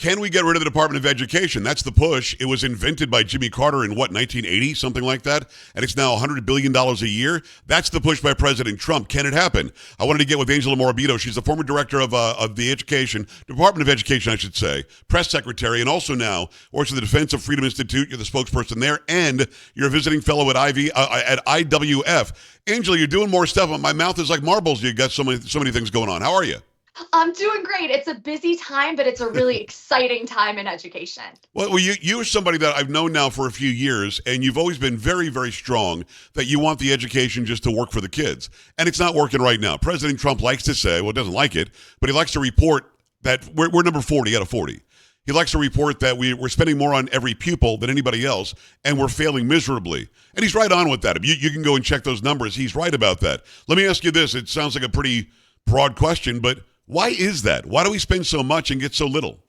Can we get rid of the Department of Education? That's the push. It was invented by Jimmy Carter in what, 1980, something like that, and it's now $100 billion a year. That's the push by President Trump. Can it happen? I wanted to get with Angela Morabito. She's the former director of the Department of Education, I should say, press secretary, and also now works at the Defense of Freedom Institute. You're the spokesperson there, and you're a visiting fellow at IWF. Angela, you're doing more stuff. My mouth is like marbles. You got so many things going on. How are you? I'm doing great. It's a busy time, but it's a really exciting time in education. Well, you are somebody that I've known now for a few years, and you've always been very, very strong that you want the education just to work for the kids. And it's not working right now. President Trump likes to say, well, doesn't like it, but he likes to report that we're number 40 out of 40. He likes to report that we're spending more on every pupil than anybody else, and we're failing miserably. And he's right on with that. You can go and check those numbers. He's right about that. Let me ask you this. It sounds like a pretty broad question, but why is that? Why do we spend so much and get so little?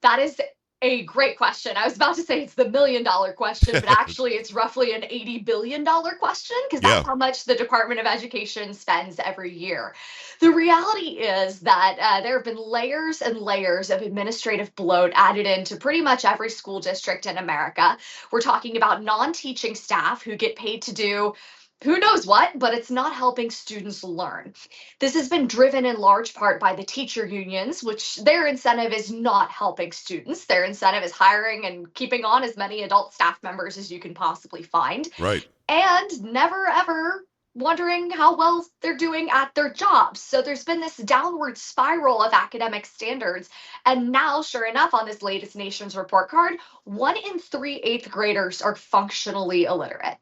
That is a great question. I was about to say it's the $1 million question, but actually it's roughly an $80 billion question because Yeah. that's how much the Department of Education spends every year. The reality is that there have been layers and layers of administrative bloat added into pretty much every school district in America. We're talking about non-teaching staff who get paid to do who knows what, but it's not helping students learn. This has been driven in large part by the teacher unions, which their incentive is not helping students. Their incentive is hiring and keeping on as many adult staff members as you can possibly find. Right. And never ever wondering how well they're doing at their jobs. So there's been this downward spiral of academic standards. And now, sure enough, on this latest Nation's Report card, 1 in 3 eighth graders are functionally illiterate.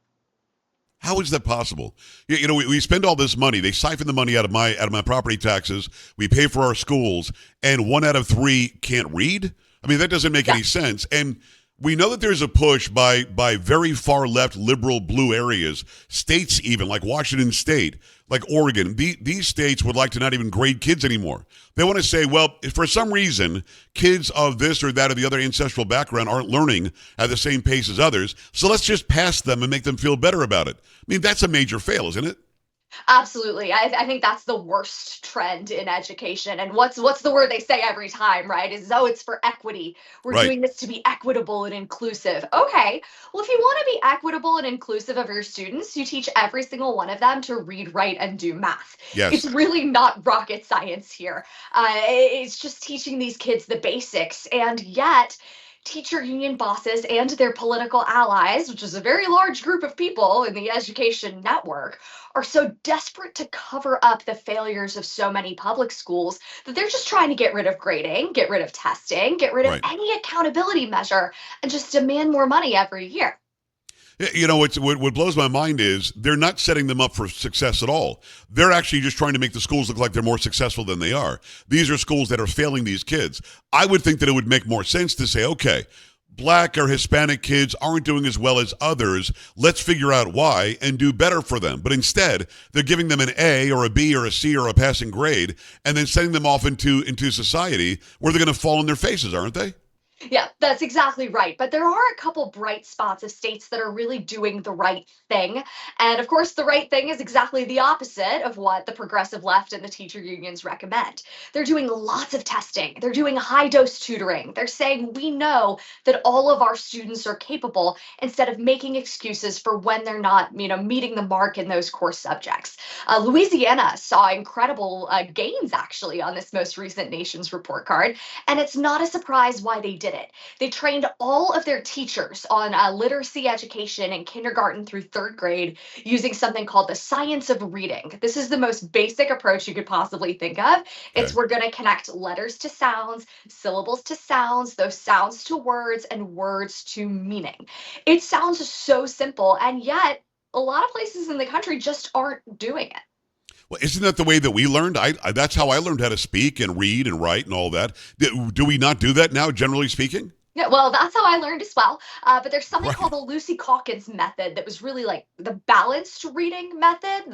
How is that possible? We spend all this money. They siphon the money out of my property taxes. We pay for our schools, and 1 out of 3 can't read. I mean, that doesn't make any sense. And we know that there's a push by very far left liberal blue areas, states even like Washington State, like Oregon. These states would like to not even grade kids anymore. They want to say, well, if for some reason kids of this or that or the other ancestral background aren't learning at the same pace as others, so let's just pass them and make them feel better about it. I mean, that's a major fail, isn't it? Absolutely. I think that's the worst trend in education. And what's the word they say every time, right? Is, oh, it's for equity. We're Right. doing this to be equitable and inclusive. Okay. Well, if you want to be equitable and inclusive of your students, you teach every single one of them to read, write, and do math. Yes. It's really not rocket science here. It's just teaching these kids the basics. And yet, teacher union bosses and their political allies, which is a very large group of people in the education network, are so desperate to cover up the failures of so many public schools that they're just trying to get rid of grading, get rid of testing, get rid of Right. any accountability measure, and just demand more money every year. What blows my mind is they're not setting them up for success at all. They're actually just trying to make the schools look like they're more successful than they are. These are schools that are failing these kids. I would think that it would make more sense to say, okay, Black or Hispanic kids aren't doing as well as others. Let's figure out why and do better for them. But instead, they're giving them an A or a B or a C or a passing grade and then sending them off into society where they're going to fall on their faces, aren't they? Yeah, that's exactly right. But there are a couple bright spots of states that are really doing the right thing. And of course, the right thing is exactly the opposite of what the progressive left and the teacher unions recommend. They're doing lots of testing. They're doing high dose tutoring. They're saying we know that all of our students are capable instead of making excuses for when they're not, meeting the mark in those core subjects. Louisiana saw incredible gains actually on this most recent Nation's Report card. And it's not a surprise why they did it. They trained all of their teachers on literacy education in kindergarten through 3rd grade using something called the science of reading. This is the most basic approach you could possibly think of. It's Okay. we're going to connect letters to sounds, syllables to sounds, those sounds to words, and words to meaning. It sounds so simple, and yet a lot of places in the country just aren't doing it. Well, isn't that the way that we learned? That's how I learned how to speak and read and write and all that. Do we not do that now, generally speaking? Yeah, well, that's how I learned as well. But there's something Right. called the Lucy Calkins method that was really like the balanced reading method.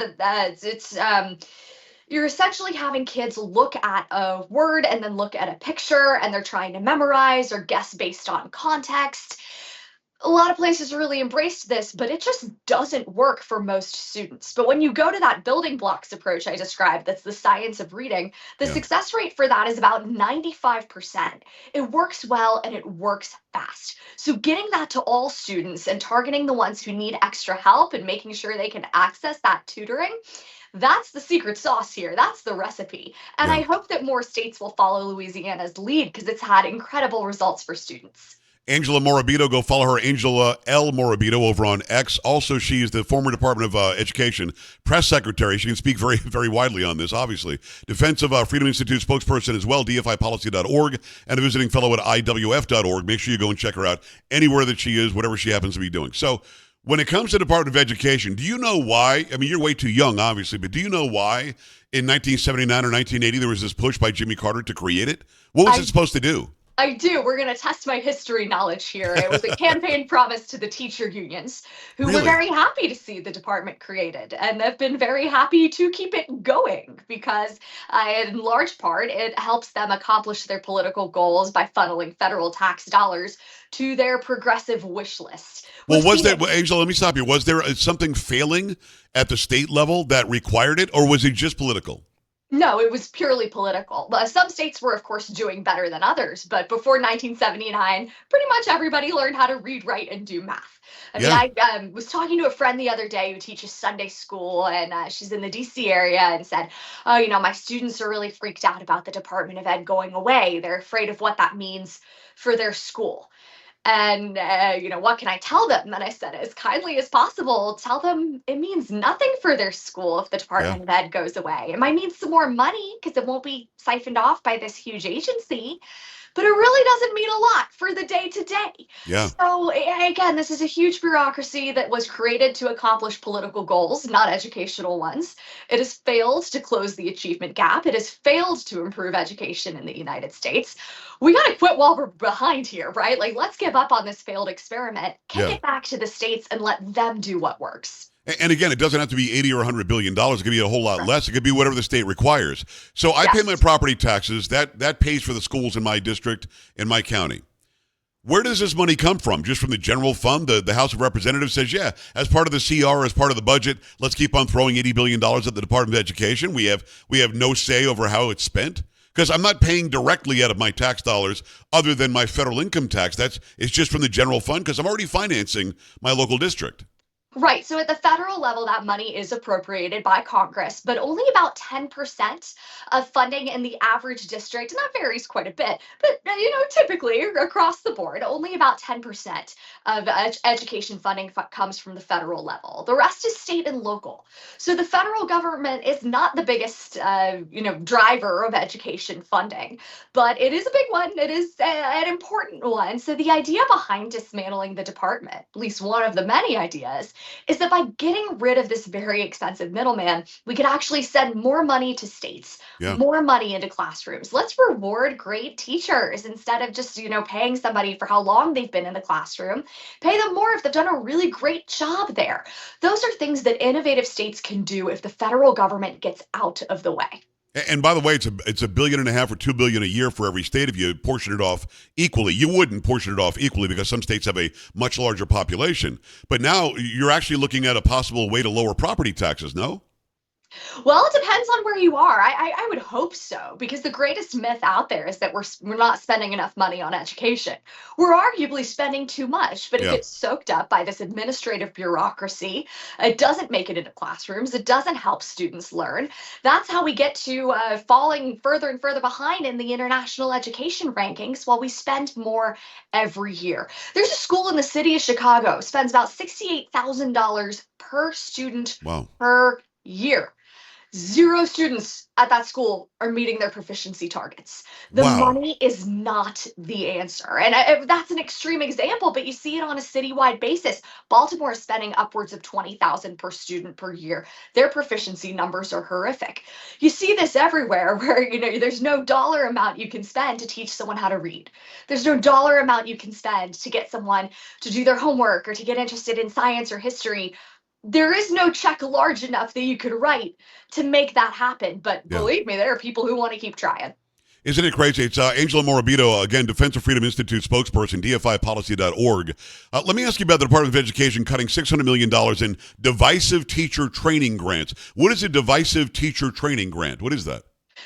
You're essentially having kids look at a word and then look at a picture, and they're trying to memorize or guess based on context. A lot of places really embraced this, but it just doesn't work for most students. But when you go to that building blocks approach I described, that's the science of reading, the Yeah. success rate for that is about 95%. It works well and it works fast. So getting that to all students and targeting the ones who need extra help and making sure they can access that tutoring, that's the secret sauce here. That's the recipe. And Yeah. I hope that more states will follow Louisiana's lead because it's had incredible results for students. Angela Morabito, go follow her, Angela L. Morabito, over on X. Also, she is the former Department of Education press secretary. She can speak very, very widely on this, obviously. Defense of Freedom Institute spokesperson as well, dfipolicy.org, and a visiting fellow at iwf.org. Make sure you go and check her out anywhere that she is, whatever she happens to be doing. So, when it comes to the Department of Education, do you know why? I mean, you're way too young, obviously, but do you know why in 1979 or 1980 there was this push by Jimmy Carter to create it? What was it supposed to do? I do. We're going to test my history knowledge here. It was a campaign promise to the teacher unions, who were Really? very happy to see the department created, and they've been very happy to keep it going because, in large part, it helps them accomplish their political goals by funneling federal tax dollars to their progressive wish list. Well, We've was seen there, it. well, Angela, let me stop you. Was there something failing at the state level that required it, or was it just political? No, it was purely political. Some states were, of course, doing better than others, but before 1979, pretty much everybody learned how to read, write, and do math. I mean, Yeah. I was talking to a friend the other day who teaches Sunday school, and she's in the DC area, and said, "Oh, my students are really freaked out about the Department of Ed going away. They're afraid of what that means for their school." And, what can I tell them? And I said, as kindly as possible, tell them it means nothing for their school if the Yeah. Department of Ed goes away. It might mean some more money because it won't be siphoned off by this huge agency, but it really doesn't mean a lot for the day to day. Yeah. So, again, this is a huge bureaucracy that was created to accomplish political goals, not educational ones. It has failed to close the achievement gap. It has failed to improve education in the United States. We got to quit while we're behind here, right? Like, let's give up on this failed experiment, kick Yeah. it back to the states, and let them do what works. And again, it doesn't have to be 80 or $100 billion. It could be a whole lot Right. less. It could be whatever the state requires. So I pay my Yes. property taxes. That pays for the schools in my district, in my county. Where does this money come from? Just from the general fund? The House of Representatives says, yeah, as part of the CR, as part of the budget, let's keep on throwing $80 billion at the Department of Education. We have no say over how it's spent. Because I'm not paying directly out of my tax dollars other than my federal income tax. It's just from the general fund because I'm already financing my local district. Right. So at the federal level, that money is appropriated by Congress, but only about 10% of funding in the average district, and that varies quite a bit, but typically across the board, only about 10% of education funding comes from the federal level. The rest is state and local. So the federal government is not the biggest, driver of education funding, but it is a big one. It is an important one. So the idea behind dismantling the department, at least one of the many ideas, is that by getting rid of this very expensive middleman, we could actually send more money to states, Yeah. more money into classrooms. Let's reward great teachers instead of just, paying somebody for how long they've been in the classroom. Pay them more if they've done a really great job there. Those are things that innovative states can do if the federal government gets out of the way. And by the way, it's a billion and a half or $2 billion a year for every state if you portion it off equally. You wouldn't portion it off equally because some states have a much larger population. But now you're actually looking at a possible way to lower property taxes, no? Well, it depends on where you are. I would hope so, because the greatest myth out there is that we're not spending enough money on education. We're arguably spending too much, but it Yeah. gets soaked up by this administrative bureaucracy. It doesn't make it into classrooms. It doesn't help students learn. That's how we get to falling further and further behind in the international education rankings while we spend more every year. There's a school in the city of Chicago spends about $68,000 per student Wow. per year. Zero students at that school are meeting their proficiency targets. The Wow. money is not the answer. And that's an extreme example, but you see it on a citywide basis. Baltimore is spending upwards of $20,000 per student per year. Their proficiency numbers are horrific. You see this everywhere where, there's no dollar amount you can spend to teach someone how to read. There's no dollar amount you can spend to get someone to do their homework or to get interested in science or history. There is no check large enough that you could write to make that happen. But Yeah. believe me, there are people who want to keep trying. Isn't it crazy? It's Angela Morabito, again, Defense of Freedom Institute spokesperson, DFIpolicy.org. Let me ask you about the Department of Education cutting $600 million in divisive teacher training grants. What is a divisive teacher training grant? What is that?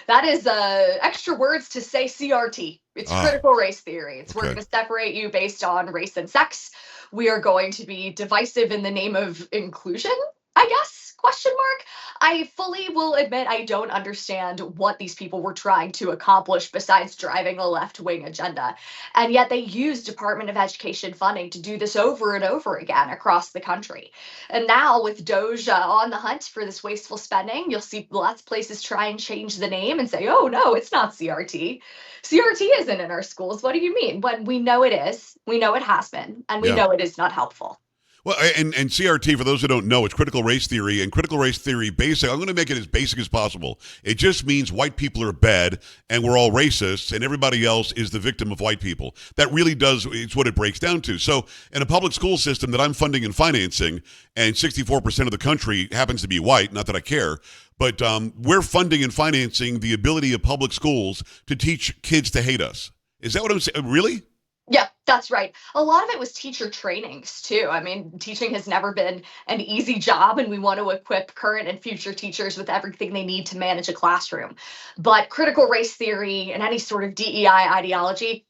That is extra words to say CRT. It's Ah, critical race theory. It's we're okay. going to separate you based on race and sex. We are going to be divisive in the name of inclusion, I guess? Question mark. I fully will admit I don't understand what these people were trying to accomplish besides driving a left-wing agenda. And yet they use Department of Education funding to do this over and over again across the country. And now with Doge on the hunt for this wasteful spending, you'll see lots of places try and change the name and say, oh, no, it's not CRT. CRT isn't in our schools. What do you mean? When we know it is, we know it has been, and we Yeah. know it is not helpful. Well, and CRT, for those who don't know, it's critical race theory. And critical race theory, basic, I'm going to make it as basic as possible. It just means white people are bad and we're all racists and everybody else is the victim of white people. That really does, it's what it breaks down to. So in a public school system that I'm funding and financing, and 64% of the country happens to be white, not that I care, but we're funding and financing the ability of public schools to teach kids to hate us. Is that what I'm saying? Really? Yeah, that's right. A lot of it was teacher trainings too. I mean, teaching has never been an easy job, and we want to equip current and future teachers with everything they need to manage a classroom. But critical race theory and any sort of DEI ideology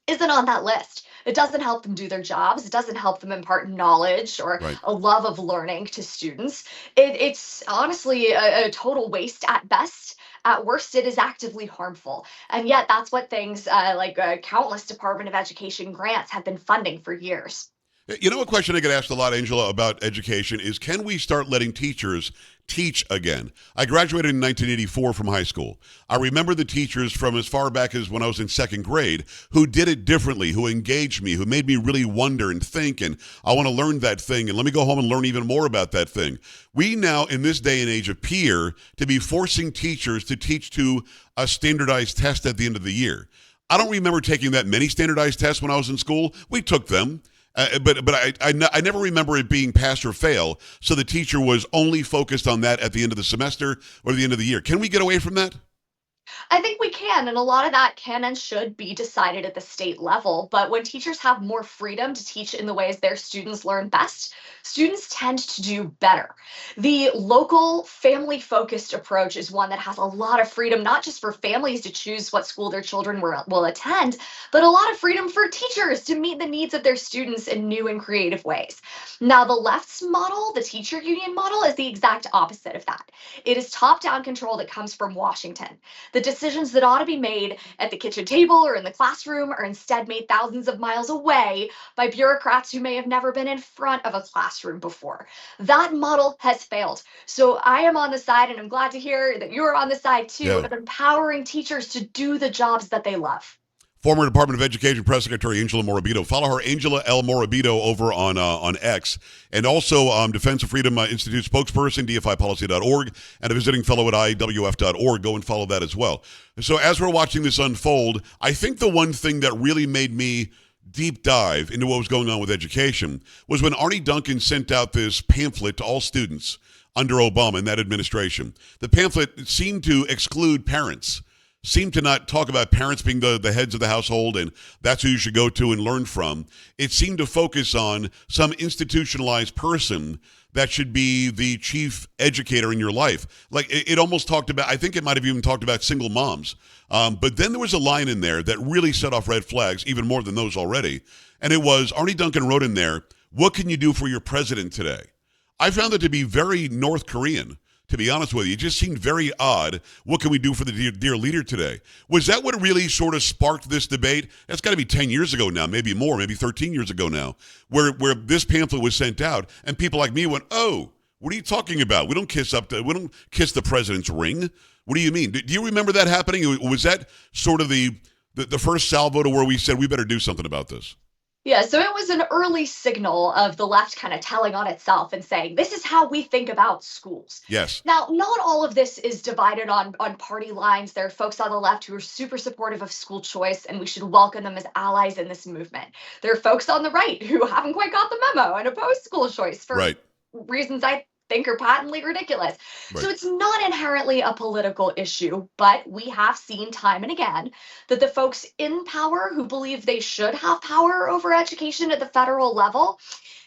isn't on that list. It doesn't help them do their jobs. It doesn't help them impart knowledge or Right. a love of learning to students. It's honestly a total waste at best. At worst, it is actively harmful. And yet, that's what things like countless Department of Education grants have been funding for years. You know, a question I get asked a lot, Angela, about education is, can we start letting teachers teach again? I graduated in 1984 from high school. I remember the teachers from as far back as when I was in second grade who did it differently, who engaged me, who made me really wonder and think, and I want to learn that thing, and let me go home and learn even more about that thing. We now, in this day and age, appear to be forcing teachers to teach to a standardized test at the end of the year. I don't remember taking that many standardized tests when I was in school. We took them. But I never remember it being pass or fail. So the teacher was only focused on that at the end of the semester or the end of the year. Can we get away from that? I think we can, and a lot of that can and should be decided at the state level. But when teachers have more freedom to teach in the ways their students learn best, students tend to do better. The local family focused approach is one that has a lot of freedom, not just for families to choose what school their children will attend, but a lot of freedom for teachers to meet the needs of their students in new and creative ways. Now, the left's model, the teacher union model, is the exact opposite of that. It is top down control that comes from Washington. The decisions that ought to be made at the kitchen table or in the classroom are instead made thousands of miles away by bureaucrats who may have never been in front of a classroom before. That model has failed. So I am on the side, and I'm glad to hear that you're on the side too, Yeah. of empowering teachers to do the jobs that they love. Former Department of Education Press Secretary Angela Morabito. Follow her, Angela L. Morabito, over on X. And also Defense of Freedom Institute spokesperson, DFIpolicy.org, and a visiting fellow at IWF.org. Go and follow that as well. So as we're watching this unfold, I think the one thing that really made me deep dive into what was going on with education was when Arnie Duncan sent out this pamphlet to all students under Obama in that administration. The pamphlet seemed to exclude parents, seemed to not talk about parents being the heads of the household and that's who you should go to and learn from. It seemed to focus on some institutionalized person that should be the chief educator in your life. Like it almost talked about, I think it might have even talked about single moms. But then there was a line in there that really set off red flags, even more than those already. And it was, Arnie Duncan wrote in there, what can you do for your president today? I found it to be very North Korean, to be honest with you. It just seemed very odd. What can we do for the dear leader today? Was that what really sort of sparked this debate? That's got to be 10 years ago now, maybe more, maybe 13 years ago now, where this pamphlet was sent out and people like me went, oh, what are you talking about? We don't kiss the president's ring. What do you mean? Do you remember that happening? Was that sort of the first salvo to where we said we better do something about this? Yeah, so it was an early signal of the left kind of telling on itself and saying, this is how we think about schools. Yes. Now, not all of this is divided on party lines. There are folks on the left who are super supportive of school choice, and we should welcome them as allies in this movement. There are folks on the right who haven't quite got the memo and oppose school choice for Right. reasons I think are patently ridiculous. Right. So it's not inherently a political issue, but we have seen time and again that the folks in power who believe they should have power over education at the federal level,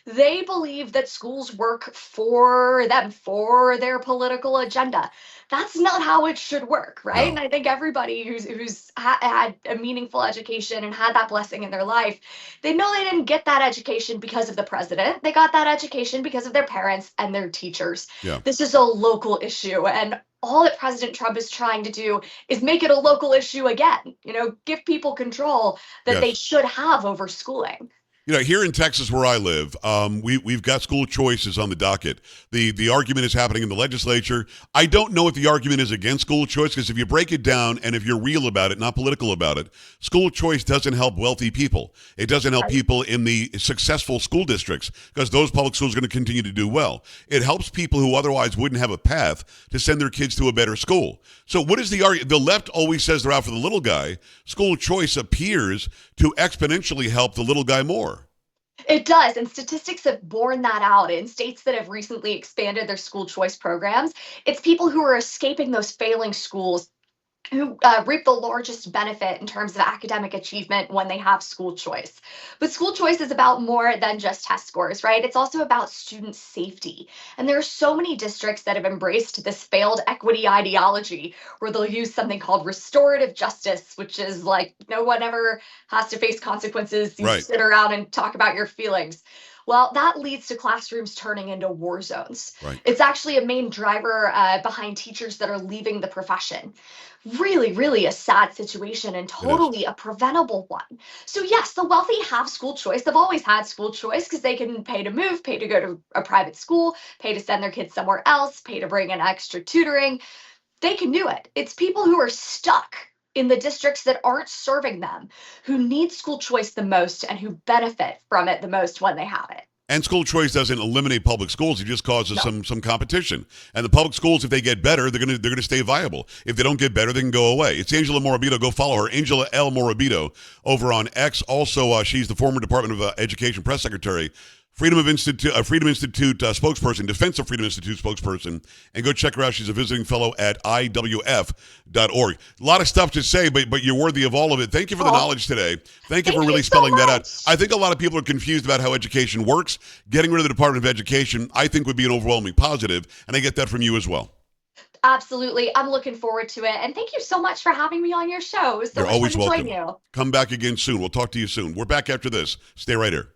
they believe that schools work for them, for their political agenda. That's not how it should work, right? And No. I think everybody who's had a meaningful education and had that blessing in their life, they know they didn't get that education because of the president. They got that education because of their parents and their teachers. Yeah. This is a local issue, and all that President Trump is trying to do is make it a local issue again. Give people control that they Yes. should have over schooling. Here in Texas, where I live, we've got school choices on the docket. The argument is happening in the legislature. I don't know if the argument is against school choice, because if you break it down and if you're real about it, not political about it, school choice doesn't help wealthy people. It doesn't help people in the successful school districts, because those public schools are going to continue to do well. It helps people who otherwise wouldn't have a path to send their kids to a better school. So what is the argument? The left always says they're out for the little guy. School choice appears to exponentially help the little guy more. It does. And statistics have borne that out in states that have recently expanded their school choice programs. It's people who are escaping those failing schools who reap the largest benefit in terms of academic achievement when they have school choice. But school choice is about more than just test scores, right? It's also about student safety. And there are so many districts that have embraced this failed equity ideology where they'll use something called restorative justice, which is like no one ever has to face consequences. You Right. sit around and talk about your feelings. Well, that leads to classrooms turning into war zones. Right. It's actually a main driver behind teachers that are leaving the profession. Really, really a sad situation and totally a preventable one. So, yes, the wealthy have school choice. They've always had school choice because they can pay to move, pay to go to a private school, pay to send their kids somewhere else, pay to bring in extra tutoring. They can do it. It's people who are stuck in the districts that aren't serving them who need school choice the most and who benefit from it the most when they have it. And school choice doesn't eliminate public schools. It just causes No. some competition. And the public schools, if they get better, they're gonna stay viable. If they don't get better, they can go away. It's Angela Morabito. Go follow her, Angela L. Morabito, over on X. Also, she's the former Department of Education press secretary, Freedom Institute spokesperson, Defense of Freedom Institute spokesperson, and go check her out. She's a visiting fellow at IWF.org. A lot of stuff to say, but you're worthy of all of it. Thank you for the knowledge today. Thank you for really spelling that out. I think a lot of people are confused about how education works. Getting rid of the Department of Education, I think, would be an overwhelming positive, and I get that from you as well. Absolutely. I'm looking forward to it. And thank you so much for having me on your show. It was so You're much always fun to welcome. join you. Come back again soon. We'll talk to you soon. We're back after this. Stay right here.